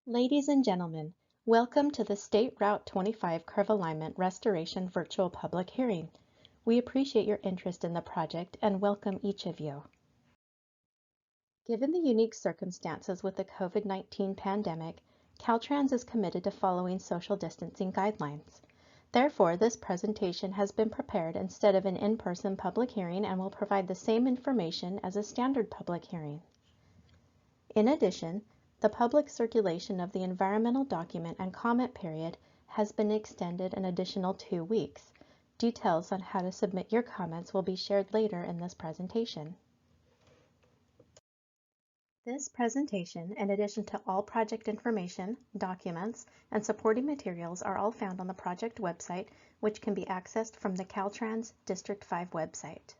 Ladies and gentlemen, welcome to the State Route 25 Curve Alignment Restoration Virtual Public Hearing. We appreciate your interest in the project and welcome each of you. Given the unique circumstances with the COVID-19 pandemic, Caltrans is committed to following social distancing guidelines. Therefore, this presentation has been prepared instead of an in-person public hearing and will provide the same information as a standard public hearing. In addition, the public circulation of the environmental document and comment period has been extended an additional 2 weeks. Details on how to submit your comments will be shared later in this presentation. This presentation, in addition to all project information, documents, and supporting materials, are all found on the project website, which can be accessed from the Caltrans District 5 website.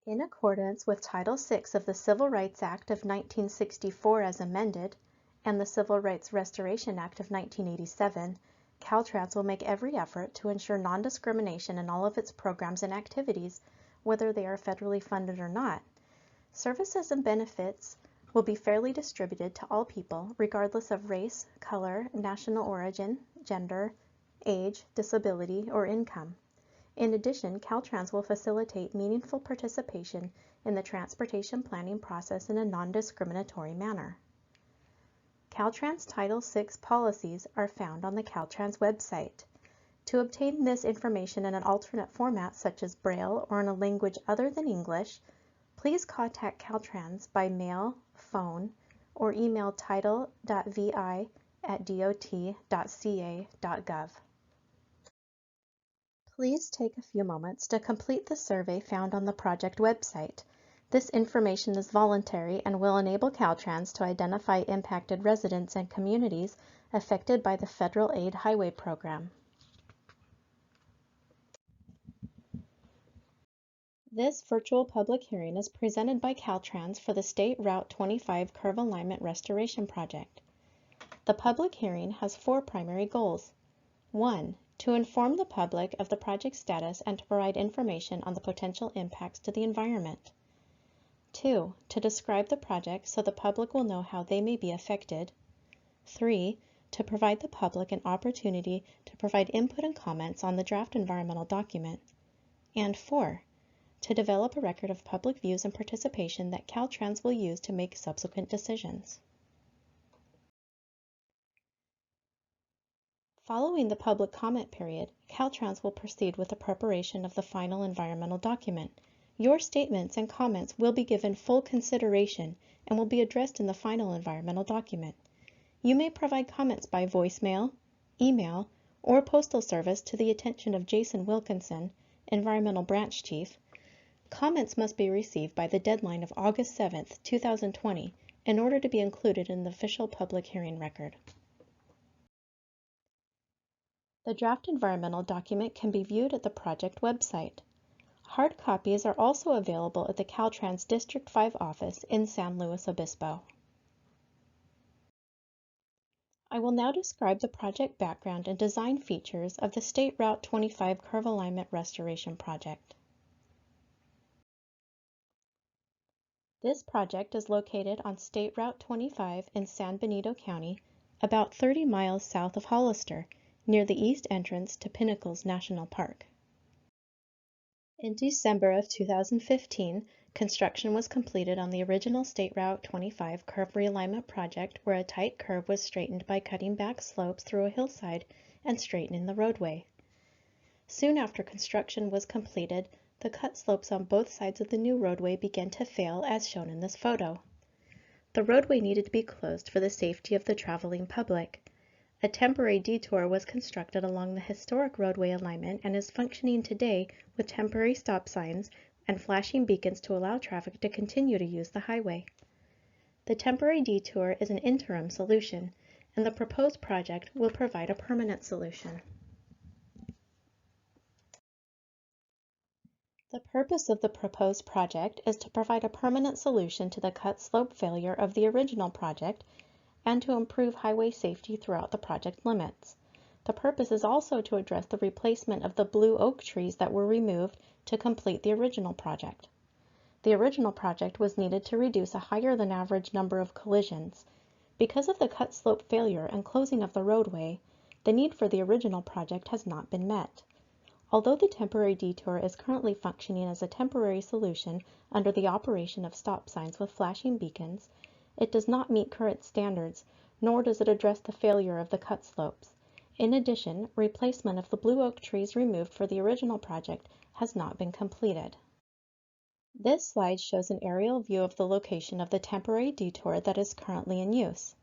In accordance with Title VI of the Civil Rights Act of 1964 as amended, and the Civil Rights Restoration Act of 1987, Caltrans will make every effort to ensure non-discrimination in all of its programs and activities, whether they are federally funded or not. Services and benefits will be fairly distributed to all people, regardless of race, color, national origin, gender, age, disability, or income. In addition, Caltrans will facilitate meaningful participation in the transportation planning process in a non-discriminatory manner. Caltrans Title VI policies are found on the Caltrans website. To obtain this information in an alternate format such as Braille or in a language other than English, please contact Caltrans by mail, phone, or email title.vi@dot.ca.gov. Please take a few moments to complete the survey found on the project website. This information is voluntary and will enable Caltrans to identify impacted residents and communities affected by the Federal Aid Highway Program. This virtual public hearing is presented by Caltrans for the State Route 25 Curve Alignment Restoration Project. The public hearing has 4 primary goals. 1. To inform the public of the project status and to provide information on the potential impacts to the environment. 2. To describe the project so the public will know how they may be affected. 3. To provide the public an opportunity to provide input and comments on the draft environmental document. And 4. To develop a record of public views and participation that Caltrans will use to make subsequent decisions. Following the public comment period, Caltrans will proceed with the preparation of the final environmental document. Your statements and comments will be given full consideration and will be addressed in the final environmental document. You may provide comments by voicemail, email, or postal service to the attention of Jason Wilkinson, Environmental Branch Chief. Comments must be received by the deadline of August 7, 2020, in order to be included in the official public hearing record. The draft environmental document can be viewed at the project website. Hard copies are also available at the Caltrans District 5 office in San Luis Obispo. I will now describe the project background and design features of the State Route 25 Curve Alignment Restoration Project. This project is located on State Route 25 in San Benito County, about 30 miles south of Hollister, near the east entrance to Pinnacles National Park. In December of 2015, construction was completed on the original State Route 25 curve realignment project, where a tight curve was straightened by cutting back slopes through a hillside and straightening the roadway. Soon after construction was completed, the cut slopes on both sides of the new roadway began to fail, as shown in this photo. The roadway needed to be closed for the safety of the traveling public. A temporary detour was constructed along the historic roadway alignment and is functioning today with temporary stop signs and flashing beacons to allow traffic to continue to use the highway. The temporary detour is an interim solution, and the proposed project will provide a permanent solution. The purpose of the proposed project is to provide a permanent solution to the cut slope failure of the original project and to improve highway safety throughout the project limits. The purpose is also to address the replacement of the blue oak trees that were removed to complete the original project. The original project was needed to reduce a higher than average number of collisions. Because of the cut slope failure and closing of the roadway, the need for the original project has not been met. Although the temporary detour is currently functioning as a temporary solution under the operation of stop signs with flashing beacons, it does not meet current standards, nor does it address the failure of the cut slopes. In addition, replacement of the blue oak trees removed for the original project has not been completed. This slide shows an aerial view of the location of the temporary detour that is currently in use.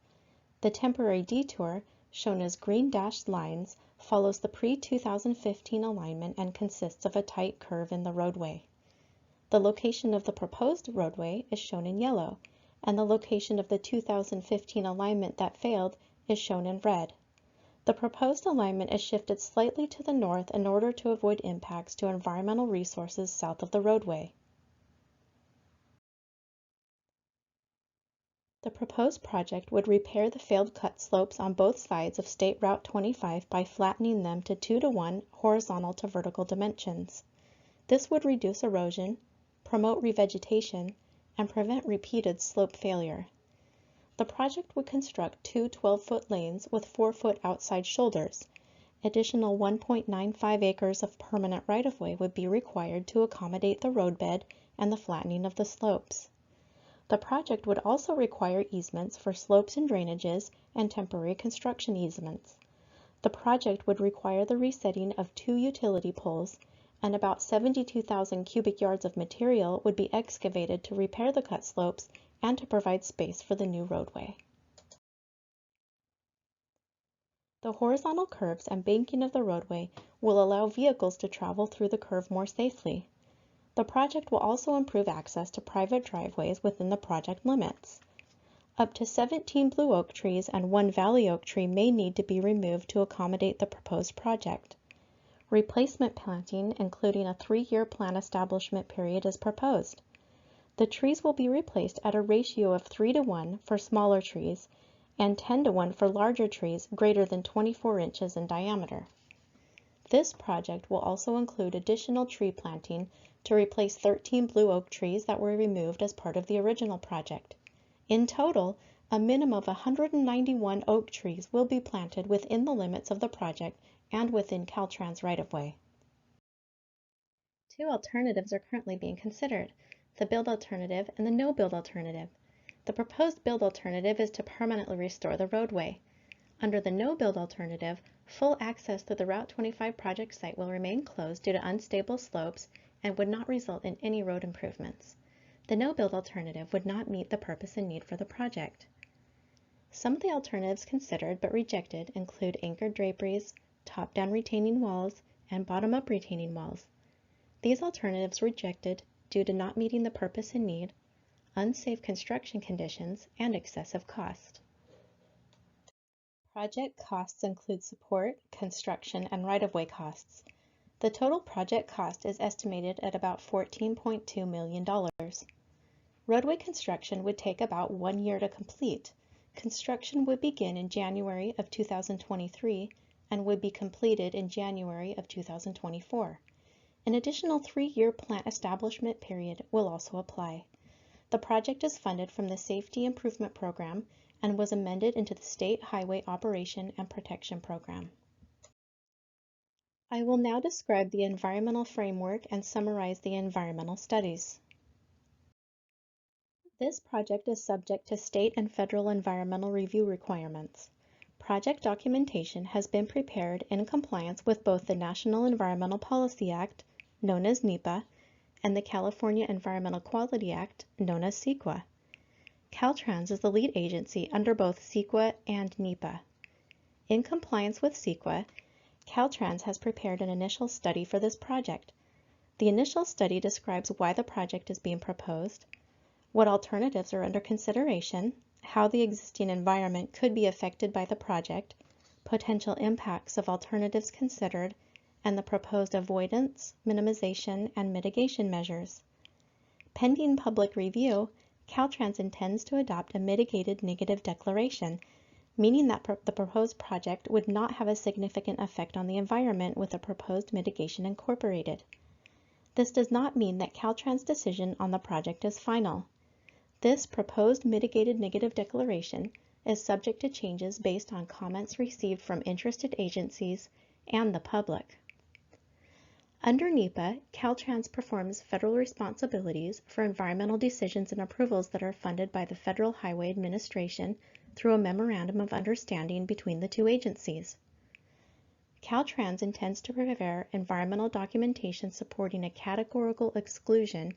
The temporary detour, shown as green dashed lines, follows the pre-2015 alignment and consists of a tight curve in the roadway. The location of the proposed roadway is shown in yellow, and the location of the 2015 alignment that failed is shown in red. The proposed alignment is shifted slightly to the north in order to avoid impacts to environmental resources south of the roadway. The proposed project would repair the failed cut slopes on both sides of State Route 25 by flattening them to 2:1 horizontal to vertical dimensions. This would reduce erosion, promote revegetation, and prevent repeated slope failure. The project would construct two 12-foot lanes with 4-foot outside shoulders. Additional 1.95 acres of permanent right-of-way would be required to accommodate the roadbed and the flattening of the slopes. The project would also require easements for slopes and drainages and temporary construction easements. The project would require the resetting of 2 utility poles, and about 72,000 cubic yards of material would be excavated to repair the cut slopes and to provide space for the new roadway. The horizontal curves and banking of the roadway will allow vehicles to travel through the curve more safely. The project will also improve access to private driveways within the project limits. Up to 17 blue oak trees and 1 valley oak tree may need to be removed to accommodate the proposed project. Replacement planting, including a 3-year plant establishment period, is proposed. The trees will be replaced at a ratio of 3:1 for smaller trees and 10:1 for larger trees greater than 24 inches in diameter. This project will also include additional tree planting to replace 13 blue oak trees that were removed as part of the original project. In total, a minimum of 191 oak trees will be planted within the limits of the project and within Caltrans right-of-way. 2 alternatives are currently being considered: the build alternative and the no-build alternative. The proposed build alternative is to permanently restore the roadway. Under the no-build alternative, full access to the Route 25 project site will remain closed due to unstable slopes and would not result in any road improvements. The no-build alternative would not meet the purpose and need for the project. Some of the alternatives considered but rejected include anchored draperies, top-down retaining walls, and bottom-up retaining walls. These alternatives were rejected due to not meeting the purpose and need, unsafe construction conditions, and excessive cost. Project costs include support, construction, and right-of-way costs. The total project cost is estimated at about $14.2 million. Roadway construction would take about 1 year to complete. Construction would begin in January of 2023 and would be completed in January of 2024. An additional 3-year plant establishment period will also apply. The project is funded from the Safety Improvement Program and was amended into the State Highway Operation and Protection Program. I will now describe the environmental framework and summarize the environmental studies. This project is subject to state and federal environmental review requirements. Project documentation has been prepared in compliance with both the National Environmental Policy Act, known as NEPA, and the California Environmental Quality Act, known as CEQA. Caltrans is the lead agency under both CEQA and NEPA. In compliance with CEQA, Caltrans has prepared an initial study for this project. The initial study describes why the project is being proposed, what alternatives are under consideration, how the existing environment could be affected by the project, potential impacts of alternatives considered, and the proposed avoidance, minimization, and mitigation measures. Pending public review, Caltrans intends to adopt a mitigated negative declaration, meaning that the proposed project would not have a significant effect on the environment with a proposed mitigation incorporated. This does not mean that Caltrans' decision on the project is final. This proposed mitigated negative declaration is subject to changes based on comments received from interested agencies and the public. Under NEPA, Caltrans performs federal responsibilities for environmental decisions and approvals that are funded by the Federal Highway Administration through a Memorandum of Understanding between the two agencies. Caltrans intends to prepare environmental documentation supporting a categorical exclusion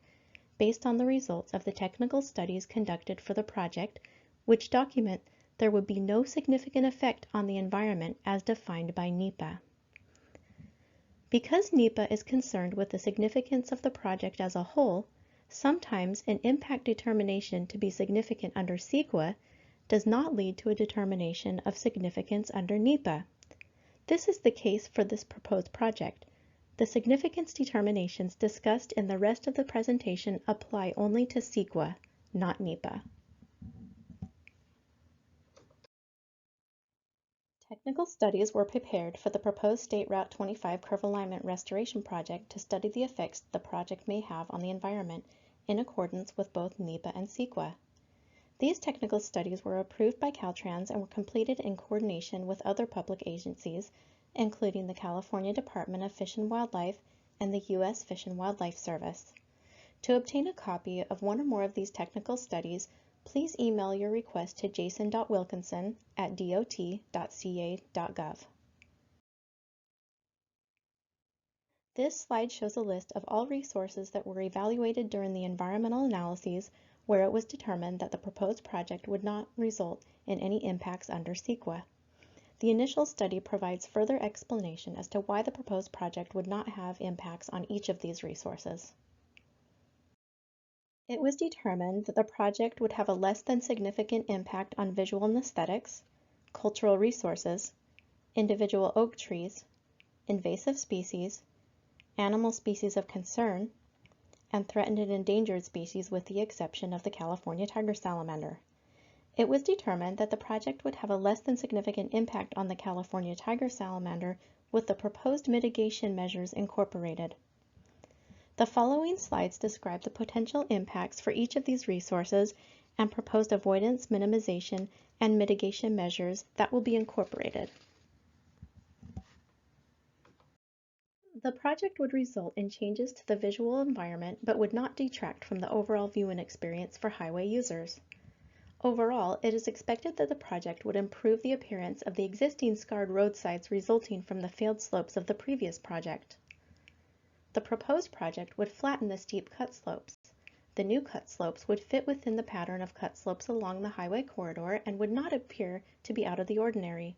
based on the results of the technical studies conducted for the project, which document there would be no significant effect on the environment as defined by NEPA. Because NEPA is concerned with the significance of the project as a whole, sometimes an impact determination to be significant under CEQA does not lead to a determination of significance under NEPA. This is the case for this proposed project. The significance determinations discussed in the rest of the presentation apply only to CEQA, not NEPA. Technical studies were prepared for the proposed State Route 25 curve alignment restoration project to study the effects the project may have on the environment in accordance with both NEPA and CEQA. These technical studies were approved by Caltrans and were completed in coordination with other public agencies, including the California Department of Fish and Wildlife and the U.S. Fish and Wildlife Service. To obtain a copy of one or more of these technical studies, please email your request to jason.wilkinson@dot.ca.gov. This slide shows a list of all resources that were evaluated during the environmental analyses where it was determined that the proposed project would not result in any impacts under CEQA. The initial study provides further explanation as to why the proposed project would not have impacts on each of these resources. It was determined that the project would have a less than significant impact on visual and aesthetics, cultural resources, individual oak trees, invasive species, animal species of concern, and threatened and endangered species with the exception of the California tiger salamander. It was determined that the project would have a less than significant impact on the California tiger salamander with the proposed mitigation measures incorporated. The following slides describe the potential impacts for each of these resources and proposed avoidance, minimization, and mitigation measures that will be incorporated. The project would result in changes to the visual environment but would not detract from the overall viewing experience for highway users. Overall, it is expected that the project would improve the appearance of the existing scarred roadsides resulting from the failed slopes of the previous project. The proposed project would flatten the steep cut slopes. The new cut slopes would fit within the pattern of cut slopes along the highway corridor and would not appear to be out of the ordinary.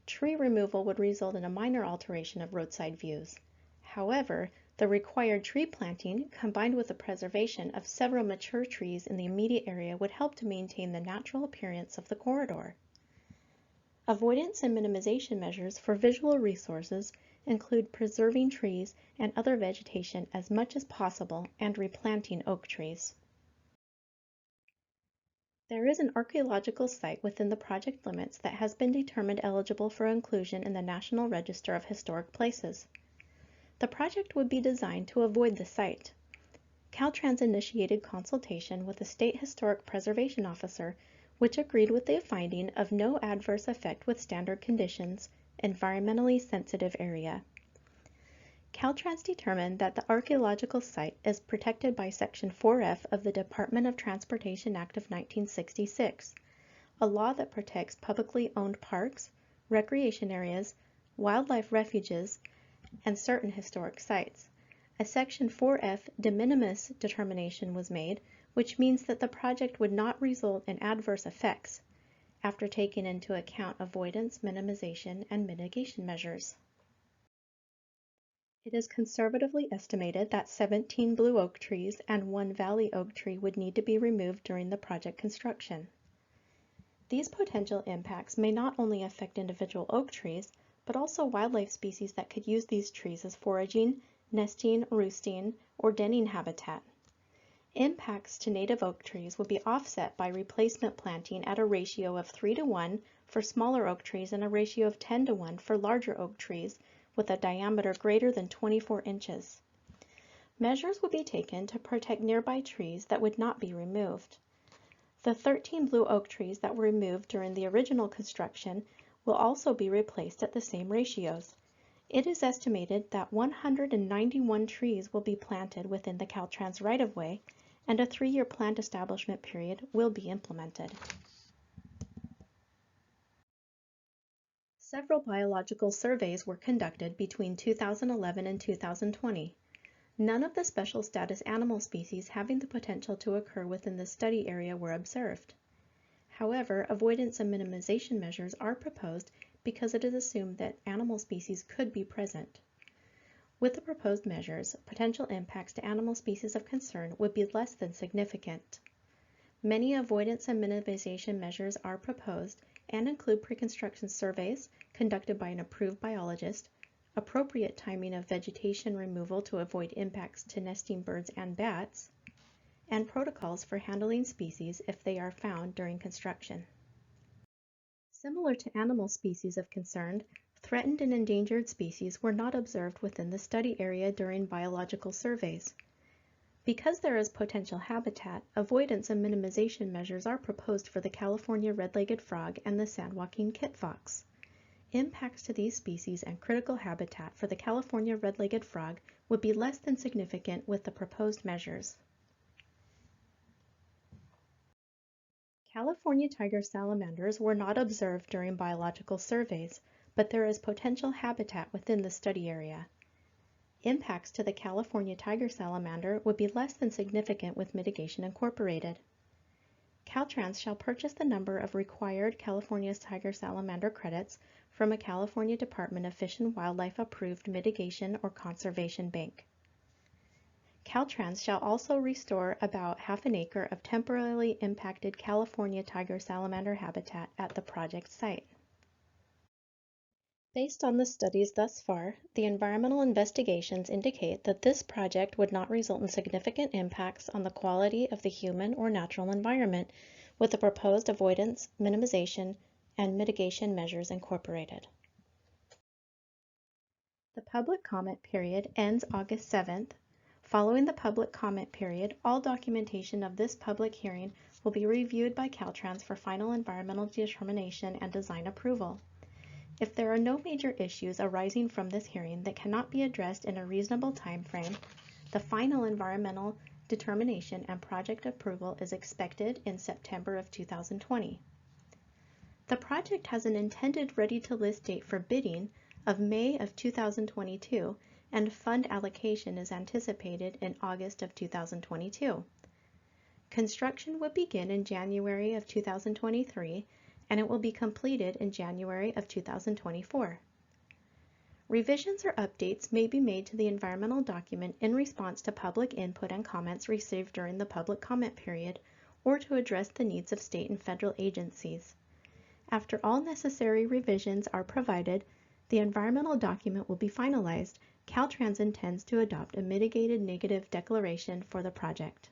Tree removal would result in a minor alteration of roadside views. However, the required tree planting, combined with the preservation of several mature trees in the immediate area, would help to maintain the natural appearance of the corridor. Avoidance and minimization measures for visual resources include preserving trees and other vegetation as much as possible and replanting oak trees. There is an archaeological site within the project limits that has been determined eligible for inclusion in the National Register of Historic Places. The project would be designed to avoid the site. Caltrans initiated consultation with the State Historic Preservation Officer, which agreed with the finding of no adverse effect with standard conditions, environmentally sensitive area. Caltrans determined that the archaeological site is protected by Section 4F of the Department of Transportation Act of 1966, a law that protects publicly owned parks, recreation areas, wildlife refuges, and certain historic sites. A Section 4F de minimis determination was made, which means that the project would not result in adverse effects, after taking into account avoidance, minimization, and mitigation measures. It is conservatively estimated that 17 blue oak trees and 1 valley oak tree would need to be removed during the project construction. These potential impacts may not only affect individual oak trees, but also wildlife species that could use these trees as foraging, nesting, roosting, or denning habitat. Impacts to native oak trees would be offset by replacement planting at a ratio of 3:1 for smaller oak trees and a ratio of 10:1 for larger oak trees with a diameter greater than 24 inches. Measures will be taken to protect nearby trees that would not be removed. The 13 blue oak trees that were removed during the original construction will also be replaced at the same ratios. It is estimated that 191 trees will be planted within the Caltrans right-of-way, and a 3-year plant establishment period will be implemented. Several biological surveys were conducted between 2011 and 2020. None of the special status animal species having the potential to occur within the study area were observed. However, avoidance and minimization measures are proposed because it is assumed that animal species could be present. With the proposed measures, potential impacts to animal species of concern would be less than significant. Many avoidance and minimization measures are proposed and include pre-construction surveys conducted by an approved biologist, appropriate timing of vegetation removal to avoid impacts to nesting birds and bats, and protocols for handling species if they are found during construction. Similar to animal species of concern, threatened and endangered species were not observed within the study area during biological surveys. Because there is potential habitat, avoidance and minimization measures are proposed for the California red-legged frog and the sand walking kit fox. Impacts to these species and critical habitat for the California red-legged frog would be less than significant with the proposed measures. California tiger salamanders were not observed during biological surveys, but there is potential habitat within the study area. Impacts to the California tiger salamander would be less than significant with mitigation incorporated. Caltrans shall purchase the number of required California tiger salamander credits from a California Department of Fish and Wildlife approved mitigation or conservation bank. Caltrans shall also restore about half an acre of temporarily impacted California tiger salamander habitat at the project site. Based on the studies thus far, the environmental investigations indicate that this project would not result in significant impacts on the quality of the human or natural environment with the proposed avoidance, minimization, and mitigation measures incorporated. The public comment period ends August 7th. Following the public comment period, all documentation of this public hearing will be reviewed by Caltrans for final environmental determination and design approval. If there are no major issues arising from this hearing that cannot be addressed in a reasonable time frame, the final environmental determination and project approval is expected in September of 2020. The project has an intended ready-to-list date for bidding of May of 2022, and fund allocation is anticipated in August of 2022. Construction would begin in January of 2023, and it will be completed in January of 2024. Revisions or updates may be made to the environmental document in response to public input and comments received during the public comment period, or to address the needs of state and federal agencies. After all necessary revisions are provided, the environmental document will be finalized. Caltrans intends to adopt a mitigated negative declaration for the project.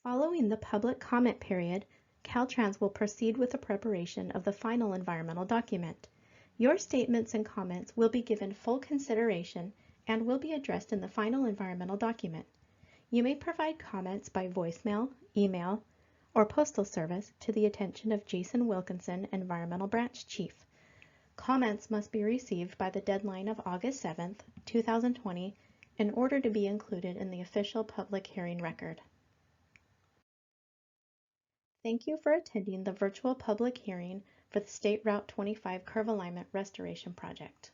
Following the public comment period, Caltrans will proceed with the preparation of the final environmental document. Your statements and comments will be given full consideration and will be addressed in the final environmental document. You may provide comments by voicemail, email, or postal service to the attention of Jason Wilkinson, Environmental Branch Chief. Comments must be received by the deadline of August 7th, 2020, in order to be included in the official public hearing record. Thank you for attending the virtual public hearing for the State Route 25 Curve Alignment Restoration Project.